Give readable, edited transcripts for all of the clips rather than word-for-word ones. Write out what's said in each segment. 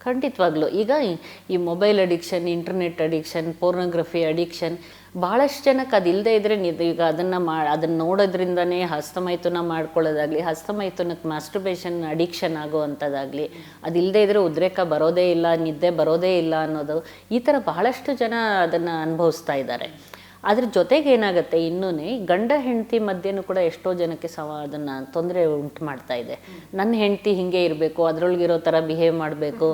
ಖಂಡಿತವಾಗ್ಲೂ. ಈಗ ಈ mobile addiction, internet addiction, pornography addiction ಭಾಳಷ್ಟು ಜನಕ್ಕೆ ಅದಿಲ್ಲದೆ ಇದ್ದರೆ ಈಗ ಅದನ್ನು ನೋಡೋದ್ರಿಂದನೇ ಹಸ್ತಮೈಥುನ ಮಾಡ್ಕೊಳ್ಳೋದಾಗಲಿ, ಹಸ್ತಮೈಥುನಕ್ಕೆ ಮಾಸ್ಟರ್ಬೇಷನ್ ಅಡಿಕ್ಷನ್ ಆಗೋವಂಥದ್ದಾಗಲಿ, ಅದಿಲ್ಲದೆ ಇದ್ದರೆ ಉದ್ರೇಕ ಬರೋದೇ ಇಲ್ಲ, ನಿದ್ದೆ ಬರೋದೇ ಇಲ್ಲ ಅನ್ನೋದು, ಈ ಥರ ಬಹಳಷ್ಟು ಜನ ಅದನ್ನು ಅನುಭವಿಸ್ತಾ ಇದ್ದಾರೆ. ಅದ್ರ ಜೊತೆಗೆ ಏನಾಗುತ್ತೆ, ಇನ್ನೂ ಗಂಡ ಹೆಂಡತಿ ಮಧ್ಯೆನೂ ಕೂಡ ಎಷ್ಟೋ ಜನಕ್ಕೆ ಅದನ್ನು ತೊಂದರೆ ಉಂಟು ಮಾಡ್ತಾ ಇದೆ. ನನ್ನ ಹೆಂಡತಿ ಹೀಗೆ ಇರಬೇಕು, ಅದರೊಳಗಿರೋ ಥರ ಬಿಹೇವ್ ಮಾಡಬೇಕು,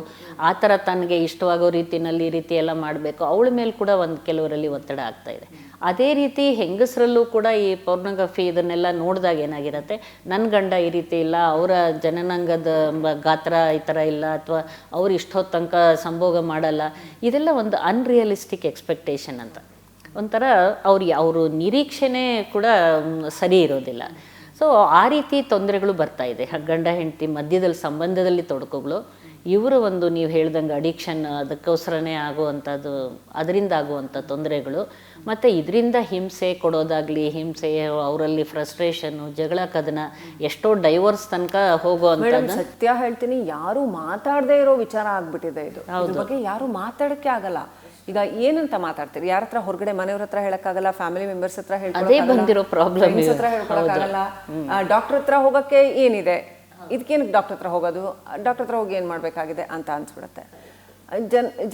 ಆ ಥರ ತನಗೆ ಇಷ್ಟವಾಗೋ ರೀತಿಯಲ್ಲಿ ಈ ರೀತಿ ಎಲ್ಲ ಮಾಡಬೇಕು, ಅವಳ ಮೇಲೆ ಕೂಡ ಕೆಲವರಲ್ಲಿ ಒತ್ತಡ ಆಗ್ತಾ ಇದೆ. ಅದೇ ರೀತಿ ಹೆಂಗಸರಲ್ಲೂ ಕೂಡ ಈ ಪೋರ್ನೋಗ್ರಫಿ ಇದನ್ನೆಲ್ಲ ನೋಡಿದಾಗ ಏನಾಗಿರುತ್ತೆ, ನನ್ನ ಗಂಡ ಈ ರೀತಿ ಇಲ್ಲ, ಅವರ ಜನನಾಂಗದ ಗಾತ್ರ ಈ ಥರ ಇಲ್ಲ, ಅಥವಾ ಅವ್ರು ಇಷ್ಟೊತ್ತು ತನಕ ಸಂಭೋಗ ಮಾಡಲ್ಲ, ಇದೆಲ್ಲ ಒಂದು ಅನ್ರಿಯಲಿಸ್ಟಿಕ್ ಎಕ್ಸ್ಪೆಕ್ಟೇಷನ್ ಅಂತ. ಒಂಥರ ಅವರು ನಿರೀಕ್ಷೆನೇ ಕೂಡ ಸರಿ ಇರೋದಿಲ್ಲ. ಸೊ ಆ ರೀತಿ ತೊಂದರೆಗಳು ಬರ್ತಾ ಇದೆ. ಗಂಡ ಹೆಂಡತಿ ಮಧ್ಯದಲ್ಲಿ ಸಂಬಂಧದಲ್ಲಿ ತೊಡಕುಗಳು, ಇವರು ನೀವು ಹೇಳ್ದಂಗೆ ಅಡಿಕ್ಷನ್, ಅದಕ್ಕೋಸ್ಕರನೇ ಆಗುವಂಥದ್ದು, ಅದರಿಂದ ಆಗುವಂಥ ತೊಂದರೆಗಳು, ಮತ್ತು ಇದರಿಂದ ಹಿಂಸೆ ಕೊಡೋದಾಗಲಿ, ಹಿಂಸೆ, ಅವರಲ್ಲಿ ಫ್ರಸ್ಟ್ರೇಷನ್ನು, ಜಗಳ ಕದನ, ಎಷ್ಟೋ ಡೈವರ್ಸ್ ತನಕ ಹೋಗುವಂಥದ್ದು. ಸತ್ಯ ಹೇಳ್ತೀನಿ, ಯಾರು ಮಾತಾಡದೇ ಇರೋ ವಿಚಾರ ಆಗ್ಬಿಟ್ಟಿದೆ ಇದು. ಇದ್ರ ಬಗ್ಗೆ ಯಾರು ಮಾತಾಡಕ್ಕೆ ಆಗಲ್ಲ. ಈಗ ಏನಂತ ಮಾತಾಡ್ತೀರಿ? ಯಾರ ಹತ್ರ, ಹೊರಗಡೆ ಮನೆಯವ್ರ ಹತ್ರ ಹೇಳಕ್ಕಾಗಲ್ಲ, ಫ್ಯಾಮಿಲಿ ಮೆಂಬರ್ಸ್ ಹತ್ರ ಬಂದಿರೋ ಪ್ರಾಬ್ಲಮ್, ಹತ್ರ ಹೇಳ್ಕೊಳಕ್ಕಾಗಲ್ಲ, ಡಾಕ್ಟರ್ ಹತ್ರ ಹೋಗಕ್ಕೆ ಏನಿದೆ, ಇದಕ್ಕೇನಕ್ಕೆ ಡಾಕ್ಟರ್ ಹತ್ರ ಹೋಗೋದು, ಡಾಕ್ಟರ್ ಹತ್ರ ಹೋಗಿ ಏನು ಮಾಡಬೇಕಾಗಿದೆ ಅಂತ ಅನ್ಸ್ಬಿಡುತ್ತೆ.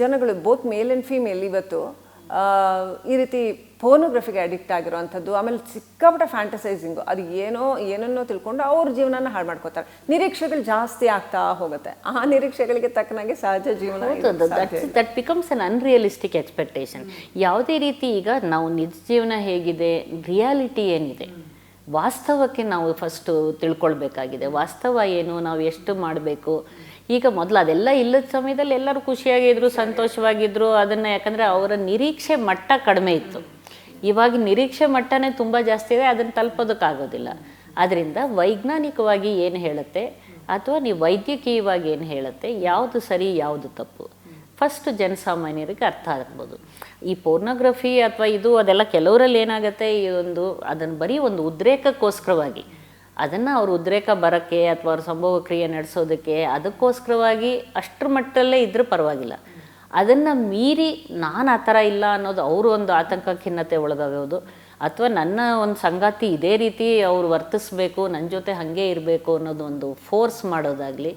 ಜನಗಳು ಬೋತ್ ಮೇಲ್ ಆ್ಯಂಡ್ ಫೀಮೇಲ್ ಇವತ್ತು ಈ ರೀತಿ ಪೋರ್ನೋಗ್ರಫಿಗೆ ಅಡಿಕ್ಟ್ ಆಗಿರೋವಂಥದ್ದು, ಆಮೇಲೆ ಸಿಕ್ಕಾಪಟ್ಟೆ ಫ್ಯಾಂಟಸೈಸಿಂಗು, ಅದು ಏನನ್ನೋ ತಿಳ್ಕೊಂಡು ಅವ್ರ ಜೀವನನ ಹಾಳು ಮಾಡ್ಕೋತಾರೆ. ನಿರೀಕ್ಷೆಗಳು ಜಾಸ್ತಿ ಆಗ್ತಾ ಹೋಗುತ್ತೆ. ಆ ನಿರೀಕ್ಷೆಗಳಿಗೆ ತಕ್ಕನಾಗಿ ಸಹಜ ಜೀವನ that becomes an unrealistic expectation. ಯಾವುದೇ ರೀತಿ ಈಗ ನಾವು ನಿಜ ಜೀವನ ಹೇಗಿದೆ, ರಿಯಾಲಿಟಿ ಏನಿದೆ, ವಾಸ್ತವಕ್ಕೆ ನಾವು ಫಸ್ಟು ತಿಳ್ಕೊಳ್ಬೇಕಾಗಿದೆ. ವಾಸ್ತವ ಏನು, ನಾವು ಎಷ್ಟು ಮಾಡಬೇಕು. ಈಗ ಮೊದಲು ಅದೆಲ್ಲ ಇಲ್ಲದ ಸಮಯದಲ್ಲಿ ಎಲ್ಲರೂ ಖುಷಿಯಾಗಿದ್ರು, ಸಂತೋಷವಾಗಿದ್ದರು. ಅದನ್ನು ಯಾಕಂದರೆ ಅವರ ನಿರೀಕ್ಷೆ ಮಟ್ಟ ಕಡಿಮೆ ಇತ್ತು. ಇವಾಗ ನಿರೀಕ್ಷೆ ಮಟ್ಟನೇ ತುಂಬ ಜಾಸ್ತಿ ಇದೆ, ಅದನ್ನು ತಲುಪೋದಕ್ಕಾಗೋದಿಲ್ಲ. ಆದ್ದರಿಂದ ವೈಜ್ಞಾನಿಕವಾಗಿ ಏನು ಹೇಳುತ್ತೆ, ಅಥವಾ ನೀವು ವೈದ್ಯಕೀಯವಾಗಿ ಏನು ಹೇಳುತ್ತೆ, ಯಾವುದು ಸರಿ ಯಾವುದು ತಪ್ಪು, ಫಸ್ಟ್ ಜನಸಾಮಾನ್ಯರಿಗೆ ಅರ್ಥ ಆಗ್ಬೋದು. ಈ ಪೋರ್ನೋಗ್ರಫಿ ಅಥವಾ ಅದೆಲ್ಲ ಕೆಲವರಲ್ಲಿ ಏನಾಗುತ್ತೆ, ಅದನ್ನು ಬರೀ ಒಂದು ಉದ್ರೇಕಕ್ಕೋಸ್ಕರವಾಗಿ, ಅದನ್ನು ಅವ್ರ ಉದ್ರೇಕ ಬರೋಕ್ಕೆ ಅಥವಾ ಅವ್ರ ಸಂಭೋಗ ಕ್ರಿಯೆ ನಡೆಸೋದಕ್ಕೆ ಅದಕ್ಕೋಸ್ಕರವಾಗಿ ಅಷ್ಟರ ಮಟ್ಟದಲ್ಲೇ ಇದ್ರೂ ಪರವಾಗಿಲ್ಲ. ಅದನ್ನು ಮೀರಿ ನಾನು ಆ ಥರ ಇಲ್ಲ ಅನ್ನೋದು, ಅವರು ಒಂದು ಆತಂಕ ಖಿನ್ನತೆ ಒಳಗಾಗೋದು, ಅಥವಾ ನನ್ನ ಒಂದು ಸಂಗಾತಿ ಇದೇ ರೀತಿ ಅವ್ರು ವರ್ತಿಸ್ಬೇಕು, ನನ್ನ ಜೊತೆ ಹಾಗೆ ಇರಬೇಕು ಅನ್ನೋದು ಒಂದು ಫೋರ್ಸ್ ಮಾಡೋದಾಗಲಿ,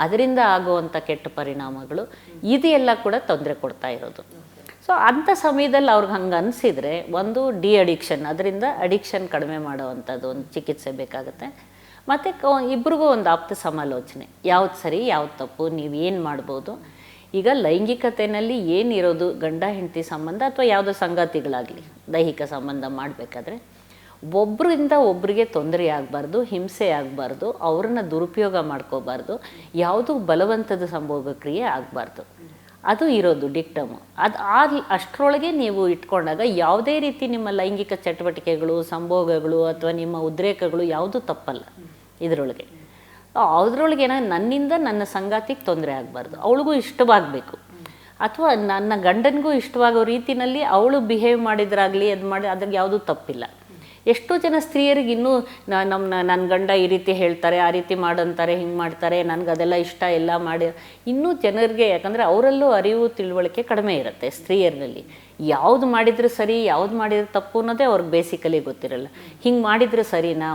ಅದರಿಂದ ಆಗುವಂಥ ಕೆಟ್ಟ ಪರಿಣಾಮಗಳು, ಇದೆಲ್ಲ ಕೂಡ ತೊಂದರೆ ಕೊಡ್ತಾ ಇರೋದು. ಸೊ ಅಂಥ ಸಮಯದಲ್ಲಿ ಅವ್ರಿಗೆ ಹಂಗೆ ಅನಿಸಿದರೆ, ಒಂದು ಡಿ ಅಡಿಕ್ಷನ್, ಅದರಿಂದ ಅಡಿಕ್ಷನ್ ಕಡಿಮೆ ಮಾಡೋವಂಥದ್ದು ಒಂದು ಚಿಕಿತ್ಸೆ ಬೇಕಾಗುತ್ತೆ. ಮತ್ತು ಇಬ್ರಿಗೂ ಒಂದು ಆಪ್ತ ಸಮಾಲೋಚನೆ, ಯಾವ್ದು ಸರಿ ಯಾವ್ದು ತಪ್ಪು, ನೀವು ಏನು ಮಾಡ್ಬೋದು. ಈಗ ಲೈಂಗಿಕತೆಯಲ್ಲಿ ಏನಿರೋದು, ಗಂಡ ಹೆಂಡತಿ ಸಂಬಂಧ ಅಥವಾ ಯಾವುದೋ ಸಂಗಾತಿಗಳಾಗಲಿ ದೈಹಿಕ ಸಂಬಂಧ ಮಾಡಬೇಕಾದ್ರೆ ಒಬ್ಬರಿಂದ ಒಬ್ಬರಿಗೆ ತೊಂದರೆ ಆಗಬಾರ್ದು, ಹಿಂಸೆ ಆಗಬಾರ್ದು, ಅವ್ರನ್ನ ದುರುಪಯೋಗ ಮಾಡ್ಕೋಬಾರ್ದು, ಯಾವುದೂ ಬಲವಂತದ ಸಂಭೋಗ ಕ್ರಿಯೆ ಆಗಬಾರ್ದು. ಅದು ಇರೋದು ಡಿಕ್ಟಮು. ಅದು ಅಷ್ಟರೊಳಗೆ ನೀವು ಇಟ್ಕೊಂಡಾಗ ಯಾವುದೇ ರೀತಿ ನಿಮ್ಮ ಲೈಂಗಿಕ ಚಟುವಟಿಕೆಗಳು, ಸಂಭೋಗಗಳು ಅಥವಾ ನಿಮ್ಮ ಉದ್ರೇಕಗಳು ಯಾವುದೂ ತಪ್ಪಲ್ಲ ಇದರೊಳಗೆ. ಅದರೊಳಗೆ ನನ್ನಿಂದ ನನ್ನ ಸಂಗಾತಿಗೆ ತೊಂದರೆ ಆಗಬಾರ್ದು, ಅವಳಿಗೂ ಇಷ್ಟವಾಗಬೇಕು, ಅಥವಾ ನನ್ನ ಗಂಡನಿಗೂ ಇಷ್ಟವಾಗೋ ರೀತಿಯಲ್ಲಿ ಅವಳು ಬಿಹೇವ್ ಮಾಡಿದ್ರಾಗಲಿ, ಅದ್ರಾಗ ಯಾವುದೂ ತಪ್ಪಿಲ್ಲ. ಎಷ್ಟೋ ಜನ ಸ್ತ್ರೀಯರಿಗೆ ಇನ್ನೂ ನನ್ನ ಗಂಡ ಈ ರೀತಿ ಹೇಳ್ತಾರೆ, ಆ ರೀತಿ ಮಾಡಂತಾರೆ, ಹಿಂಗೆ ಮಾಡ್ತಾರೆ, ನನಗೆ ಅದೆಲ್ಲ ಇಷ್ಟ ಎಲ್ಲ ಮಾಡಿ, ಇನ್ನೂ ಜನರಿಗೆ, ಯಾಕಂದರೆ ಅವರಲ್ಲೂ ಅರಿವು ತಿಳುವಳಿಕೆ ಕಡಿಮೆ ಇರುತ್ತೆ ಸ್ತ್ರೀಯರಲ್ಲಿ. ಯಾವುದು ಮಾಡಿದರೆ ಸರಿ, ಯಾವುದು ಮಾಡಿದರೆ ತಪ್ಪು ಅನ್ನೋದೇ ಅವ್ರಿಗೆ ಬೇಸಿಕಲಿ ಗೊತ್ತಿರಲ್ಲ. ಹಿಂಗೆ ಮಾಡಿದರೆ ಸರಿನಾ,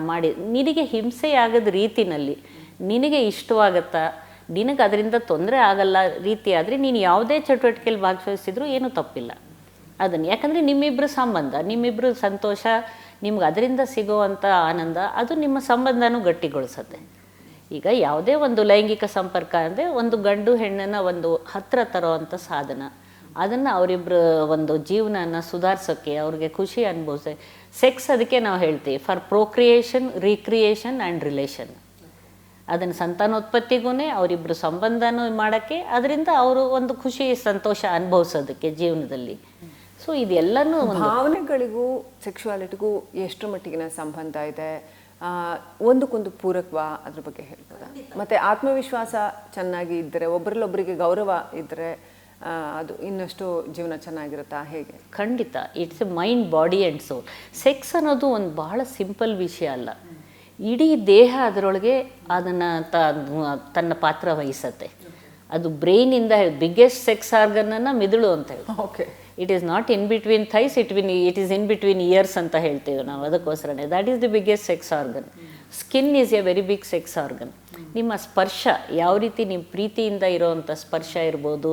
ನಿನಗೆ ಹಿಂಸೆ ಆಗದ ರೀತಿಯಲ್ಲಿ ನಿನಗೆ ಇಷ್ಟವಾಗತ್ತಾ, ನಿನಗೆ ಅದರಿಂದ ತೊಂದರೆ ಆಗಲ್ಲ ರೀತಿ ಆದರೆ ನೀನು ಯಾವುದೇ ಚಟುವಟಿಕೆಯಲ್ಲಿ ಭಾಗವಹಿಸಿದ್ರೂ ಏನೂ ತಪ್ಪಿಲ್ಲ ಅದನ್ನು. ಯಾಕಂದರೆ ನಿಮ್ಮಿಬ್ಬರ ಸಂಬಂಧ, ನಿಮ್ಮಿಬ್ಬರು ಸಂತೋಷ, ನಿಮ್ಗೆ ಅದರಿಂದ ಸಿಗೋವಂಥ ಆನಂದ, ಅದು ನಿಮ್ಮ ಸಂಬಂಧನೂ ಗಟ್ಟಿಗೊಳಿಸುತ್ತೆ. ಈಗ ಯಾವುದೇ ಒಂದು ಲೈಂಗಿಕ ಸಂಪರ್ಕ ಅಂದರೆ ಒಂದು ಗಂಡು ಹೆಣ್ಣನ್ನು ಒಂದು ಹತ್ತಿರ ತರೋವಂಥ ಸಾಧನ. ಅದನ್ನು ಅವರಿಬ್ಬರ ಒಂದು ಜೀವನನ ಸುಧಾರಿಸೋಕ್ಕೆ, ಅವ್ರಿಗೆ ಖುಷಿ ಅನುಭವಿಸೋಕೆ ಸೆಕ್ಸ್, ಅದಕ್ಕೆ ನಾವು ಹೇಳ್ತೀವಿ for procreation, recreation and relation. ಅದನ್ನು ಸಂತಾನೋತ್ಪತ್ತಿಗೂ ಅವರಿಬ್ಬರು ಸಂಬಂಧನೂ ಮಾಡೋಕ್ಕೆ, ಅದರಿಂದ ಅವರು ಒಂದು ಖುಷಿ ಸಂತೋಷ ಅನುಭವಿಸೋದಕ್ಕೆ ಜೀವನದಲ್ಲಿ. ಸೊ ಇದೆಲ್ಲನೂ ಭಾವನೆಗಳಿಗೂ ಸೆಕ್ಶುವಾಲಿಟಿಗೂ ಎಷ್ಟು ಮಟ್ಟಿಗಿನ ಸಂಬಂಧ ಇದೆ, ಒಂದಕ್ಕೊಂದು ಪೂರಕವಾ, ಅದ್ರ ಬಗ್ಗೆ ಹೇಳ್ಬೋದಾ? ಮತ್ತು ಆತ್ಮವಿಶ್ವಾಸ ಚೆನ್ನಾಗಿ ಇದ್ದರೆ, ಒಬ್ಬರಲ್ಲೊಬ್ಬರಿಗೆ ಗೌರವ ಇದ್ದರೆ ಅದು ಇನ್ನಷ್ಟು ಜೀವನ ಚೆನ್ನಾಗಿರುತ್ತಾ, ಹೇಗೆ? ಖಂಡಿತ. It's a mind, body and soul. Sex ಅನ್ನೋದು ಒಂದು ಬಹಳ ಸಿಂಪಲ್ ವಿಷಯ ಅಲ್ಲ. ಇಡೀ ದೇಹ ಅದರೊಳಗೆ ಅದನ್ನು ತನ್ನ ಪಾತ್ರ ವಹಿಸತ್ತೆ. ಅದು ಬ್ರೈನಿಂದ ಬಿಗ್ಗೆಸ್ಟ್ ಸೆಕ್ಸ್ ಆರ್ಗನನ್ನು ಮಿದುಳು ಅಂತ ಹೇಳಿ. Okay. It is not in between thighs, it is in between ears ಅಂತ ಹೇಳ್ತೀವಿ ನಾವು. ಅದಕ್ಕೋಸ್ಕರನೇ that is the biggest sex organ. Skin is a very big sex organ. ನಿಮ್ಮ ಸ್ಪರ್ಶ ಯಾವ ರೀತಿ ನೀವು ಪ್ರೀತಿಯಿಂದ ಇರೋವಂಥ ಸ್ಪರ್ಶ ಇರ್ಬೋದು,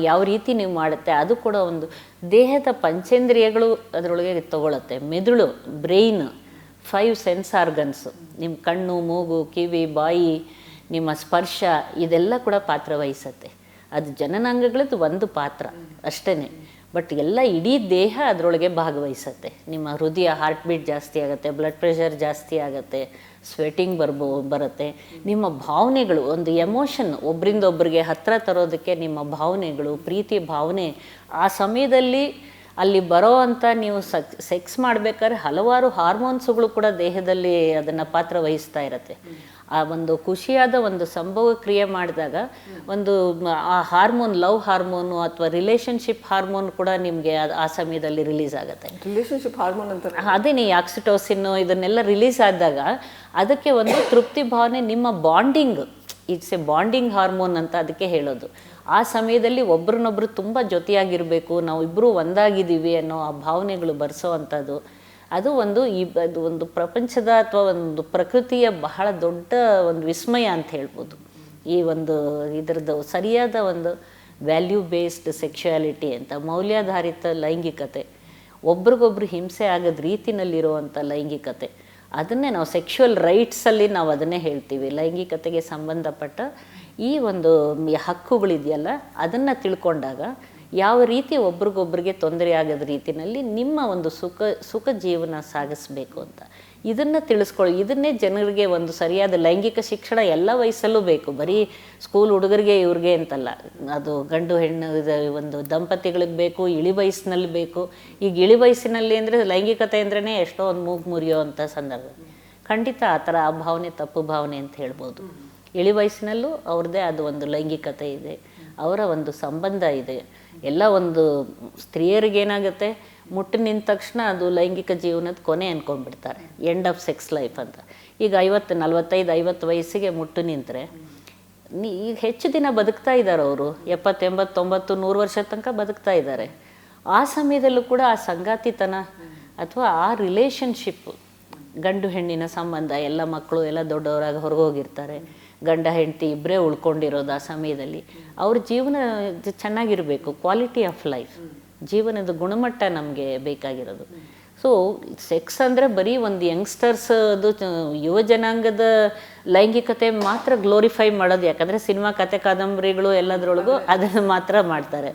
ಯಾವ ರೀತಿ ನೀವು ಮಾಡುತ್ತೆ, ಅದು ಕೂಡ ಒಂದು ದೇಹದ ಪಂಚೇಂದ್ರಿಯಗಳು ಅದರೊಳಗೆ ತಗೊಳುತ್ತೆ. ಮೆದುಳು, ಬ್ರೈನ್, 5 ಸೆನ್ಸ್ ಆರ್ಗನ್ಸು, ನಿಮ್ಮ ಕಣ್ಣು, ಮೂಗು, ಕಿವಿ, ಬಾಯಿ, ನಿಮ್ಮ ಸ್ಪರ್ಶ, ಇದೆಲ್ಲ ಕೂಡ ಪಾತ್ರ ವಹಿಸುತ್ತೆ. ಅದು ಜನನಾಂಗಗಳದ್ದು ಒಂದು ಪಾತ್ರ ಅಷ್ಟೇ, ಬಟ್ ಎಲ್ಲ ಇಡೀ ದೇಹ ಅದರೊಳಗೆ ಭಾಗವಹಿಸುತ್ತೆ. ನಿಮ್ಮ ಹೃದಯ, ಹಾರ್ಟ್ ಬೀಟ್ ಜಾಸ್ತಿ ಆಗುತ್ತೆ, ಬ್ಲಡ್ ಪ್ರೆಷರ್ ಜಾಸ್ತಿ ಆಗುತ್ತೆ, ಸ್ವೆಟಿಂಗ್ ಬರುತ್ತೆ. ನಿಮ್ಮ ಭಾವನೆಗಳು, ಒಂದು ಎಮೋಷನ್ ಒಬ್ಬರಿಂದ ಒಬ್ಬರಿಗೆ ಹತ್ತಿರ ತರೋದಕ್ಕೆ ನಿಮ್ಮ ಭಾವನೆಗಳು, ಪ್ರೀತಿ ಭಾವನೆ, ಆ ಸಮಯದಲ್ಲಿ ಅಲ್ಲಿ ಬರೋ ಅಂಥ ನೀವು ಸೆಕ್ಸ್ ಮಾಡಬೇಕಾದ್ರೆ ಹಲವಾರು ಹಾರ್ಮೋನ್ಸುಗಳು ಕೂಡ ದೇಹದಲ್ಲಿ ಅದನ್ನು ಪಾತ್ರ ವಹಿಸ್ತಾ ಇರುತ್ತೆ. ಆ ಒಂದು ಖುಷಿಯಾದ ಒಂದು ಸಂಭವ ಕ್ರಿಯೆ ಮಾಡಿದಾಗ ಒಂದು ಆ ಹಾರ್ಮೋನ್, ಲವ್ ಹಾರ್ಮೋನು ಅಥವಾ ರಿಲೇಷನ್ಶಿಪ್ ಹಾರ್ಮೋನ್ ಕೂಡ ನಿಮಗೆ ಆ ಸಮಯದಲ್ಲಿ ರಿಲೀಸ್ ಆಗುತ್ತೆ. ರಿಲೇಷನ್ಶಿಪ್ ಹಾರ್ಮೋನ್ ಅಂತ ಅದೇನೇ ಆಕ್ಸಿಟೋಸಿನ್ನು ಇದನ್ನೆಲ್ಲ ರಿಲೀಸ್ ಆದಾಗ ಅದಕ್ಕೆ ಒಂದು ತೃಪ್ತಿ ಭಾವನೆ, ನಿಮ್ಮ bonding, it's A bonding hormone ಅಂತ ಅದಕ್ಕೆ ಹೇಳೋದು. ಆ ಸಮಯದಲ್ಲಿ ಒಬ್ರನ್ನೊಬ್ರು ತುಂಬ ಜೊತೆಯಾಗಿರಬೇಕು, ನಾವು ಇಬ್ಬರು ಒಂದಾಗಿದ್ದೀವಿ ಅನ್ನೋ ಆ ಭಾವನೆಗಳು ಬರೆಸೋ ಅಂಥದ್ದು. ಅದು ಒಂದು ಪ್ರಪಂಚದ ಅಥವಾ ಒಂದು ಪ್ರಕೃತಿಯ ಬಹಳ ದೊಡ್ಡ ಒಂದು ವಿಸ್ಮಯ ಅಂತ ಹೇಳ್ಬೋದು. ಈ ಒಂದು ಇದರದ್ದು ಸರಿಯಾದ ಒಂದು ವ್ಯಾಲ್ಯೂ ಬೇಸ್ಡ್ ಸೆಕ್ಷುಯಾಲಿಟಿ ಅಂತ, ಮೌಲ್ಯಾಧಾರಿತ ಲೈಂಗಿಕತೆ, ಒಬ್ರಿಗೊಬ್ರು ಹಿಂಸೆ ಆಗದ ರೀತಿನಲ್ಲಿರುವಂಥ ಲೈಂಗಿಕತೆ, ಅದನ್ನೇ ನಾವು ಸೆಕ್ಷುವಲ್ ರೈಟ್ಸಲ್ಲಿ ನಾವು ಅದನ್ನೇ ಹೇಳ್ತೀವಿ. ಲೈಂಗಿಕತೆಗೆ ಸಂಬಂಧಪಟ್ಟ ಈ ಒಂದು ಹಕ್ಕುಗಳಿದೆಯಲ್ಲ, ಅದನ್ನು ತಿಳ್ಕೊಂಡಾಗ ಯಾವ ರೀತಿ ಒಬ್ರಿಗೊಬ್ರಿಗೆ ತೊಂದರೆ ಆಗದ ರೀತಿಯಲ್ಲಿ ನಿಮ್ಮ ಒಂದು ಸುಖ ಜೀವನ ಸಾಗಿಸ್ಬೇಕು ಅಂತ ಇದನ್ನು ತಿಳಿಸ್ಕೊಳ್ಳಿ. ಇದನ್ನೇ ಜನರಿಗೆ ಒಂದು ಸರಿಯಾದ ಲೈಂಗಿಕ ಶಿಕ್ಷಣ ಎಲ್ಲ ವಯಸ್ಸಲ್ಲೂ ಬೇಕು, ಬರೀ ಸ್ಕೂಲ್ ಹುಡುಗರಿಗೆ ಇವ್ರಿಗೆ ಅಂತಲ್ಲ. ಅದು ಗಂಡು ಹೆಣ್ಣು ಒಂದು ದಂಪತಿಗಳಿಗೆ ಬೇಕು, ಇಳಿ ವಯಸ್ಸಿನಲ್ಲಿ ಬೇಕು. ಈಗ ಇಳಿ ವಯಸ್ಸಿನಲ್ಲಿ ಅಂದರೆ ಲೈಂಗಿಕತೆ ಅಂದ್ರೇ ಎಷ್ಟೋ ಒಂದು ಮೂಗು ಮುರಿಯೋ ಅಂಥ ಸಂದರ್ಭ. ಖಂಡಿತ ಆ ಥರ ಆ ಭಾವನೆ ತಪ್ಪು ಭಾವನೆ ಅಂತ ಹೇಳ್ಬೋದು. ಇಳಿ ವಯಸ್ಸಿನಲ್ಲೂ ಅವ್ರದ್ದೇ ಅದು ಒಂದು ಲೈಂಗಿಕತೆ ಇದೆ, ಅವರ ಒಂದು ಸಂಬಂಧ ಇದೆ. ಎಲ್ಲ ಒಂದು ಸ್ತ್ರೀಯರಿಗೇನಾಗುತ್ತೆ, ಮುಟ್ಟು ನಿಂತ ತಕ್ಷಣ ಅದು ಲೈಂಗಿಕ ಜೀವನದ ಕೊನೆ ಅಂದ್ಕೊಂಡ್ಬಿಡ್ತಾರೆ, ಎಂಡ್ ಆಫ್ ಸೆಕ್ಸ್ ಲೈಫ್ ಅಂತ. ಈಗ 45-50 ವಯಸ್ಸಿಗೆ ಮುಟ್ಟು ನಿಂತರೆ ಈಗ ಹೆಚ್ಚು ದಿನ ಬದುಕ್ತಾ ಇದ್ದಾರೆ ಅವರು, 70, 80, 90, 100 ವರ್ಷದ ತನಕ ಬದುಕ್ತಾ ಇದ್ದಾರೆ. ಆ ಸಮಯದಲ್ಲೂ ಕೂಡ ಆ ಸಂಗಾತಿತನ ಅಥವಾ ಆ ರಿಲೇಷನ್ಶಿಪ್, ಗಂಡು ಹೆಣ್ಣಿನ ಸಂಬಂಧ, ಎಲ್ಲ ಮಕ್ಕಳು ಎಲ್ಲ ದೊಡ್ಡವರಾಗಿ ಹೊರಗೋಗಿರ್ತಾರೆ, ಗಂಡ ಹೆಂಡತಿ ಇಬ್ಬರೇ ಉಳ್ಕೊಂಡಿರೋದು. ಆ ಸಮಯದಲ್ಲಿ ಅವ್ರ ಜೀವನ ಚೆನ್ನಾಗಿರಬೇಕು, ಕ್ವಾಲಿಟಿ ಆಫ್ ಲೈಫ್, ಜೀವನದ ಗುಣಮಟ್ಟ ನಮಗೆ ಬೇಕಾಗಿರೋದು. ಸೊ ಸೆಕ್ಸ್ ಅಂದರೆ ಬರೀ ಒಂದು ಯಂಗ್ಸ್ಟರ್ಸ್, ಅದು ಯುವ ಜನಾಂಗದ ಲೈಂಗಿಕತೆ ಮಾತ್ರ ಗ್ಲೋರಿಫೈ ಮಾಡೋದು. ಯಾಕಂದರೆ ಸಿನಿಮಾ, ಕತೆ, ಕಾದಂಬರಿಗಳು ಎಲ್ಲದರೊಳಗೂ ಅದನ್ನು ಮಾತ್ರ ಮಾಡ್ತಾರೆ.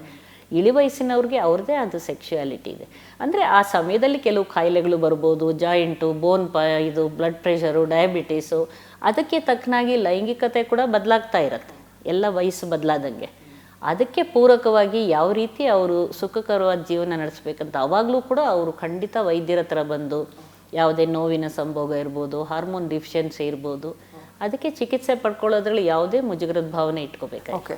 ಇಳಿ ವಯಸ್ಸಿನವ್ರಿಗೆ ಅವ್ರದ್ದೇ ಅದು ಸೆಕ್ಷುಯಾಲಿಟಿ ಇದೆ. ಅಂದರೆ ಆ ಸಮಯದಲ್ಲಿ ಕೆಲವು ಕಾಯಿಲೆಗಳು ಬರ್ಬೋದು, ಜಾಯಿಂಟು, ಇದು ಬ್ಲಡ್ ಪ್ರೆಷರು, ಡಯಾಬಿಟೀಸು, ಅದಕ್ಕೆ ತಕ್ಕನಾಗಿ ಲೈಂಗಿಕತೆ ಕೂಡ ಬದಲಾಗ್ತಾ ಇರುತ್ತೆ ಎಲ್ಲ ವಯಸ್ಸು ಬದಲಾದಂಗೆ. ಅದಕ್ಕೆ ಪೂರಕವಾಗಿ ಯಾವ ರೀತಿ ಅವರು ಸುಖಕರವಾದ ಜೀವನ ನಡೆಸಬೇಕಂತ ಆವಾಗಲೂ ಕೂಡ ಅವರು ಖಂಡಿತ ವೈದ್ಯರ ಹತ್ರ ಬಂದು ಯಾವುದೇ ನೋವಿನ ಸಂಭೋಗ ಇರ್ಬೋದು, ಹಾರ್ಮೋನ್ ಡಿಫಿಷಿಯನ್ಸಿ ಇರ್ಬೋದು, ಅದಕ್ಕೆ ಚಿಕಿತ್ಸೆ ಪಡ್ಕೊಳ್ಳೋದ್ರಲ್ಲಿ ಯಾವುದೇ ಮುಜುಗರದ ಭಾವನೆ ಇಟ್ಕೋಬೇಕಾಗಿ. ಓಕೆ.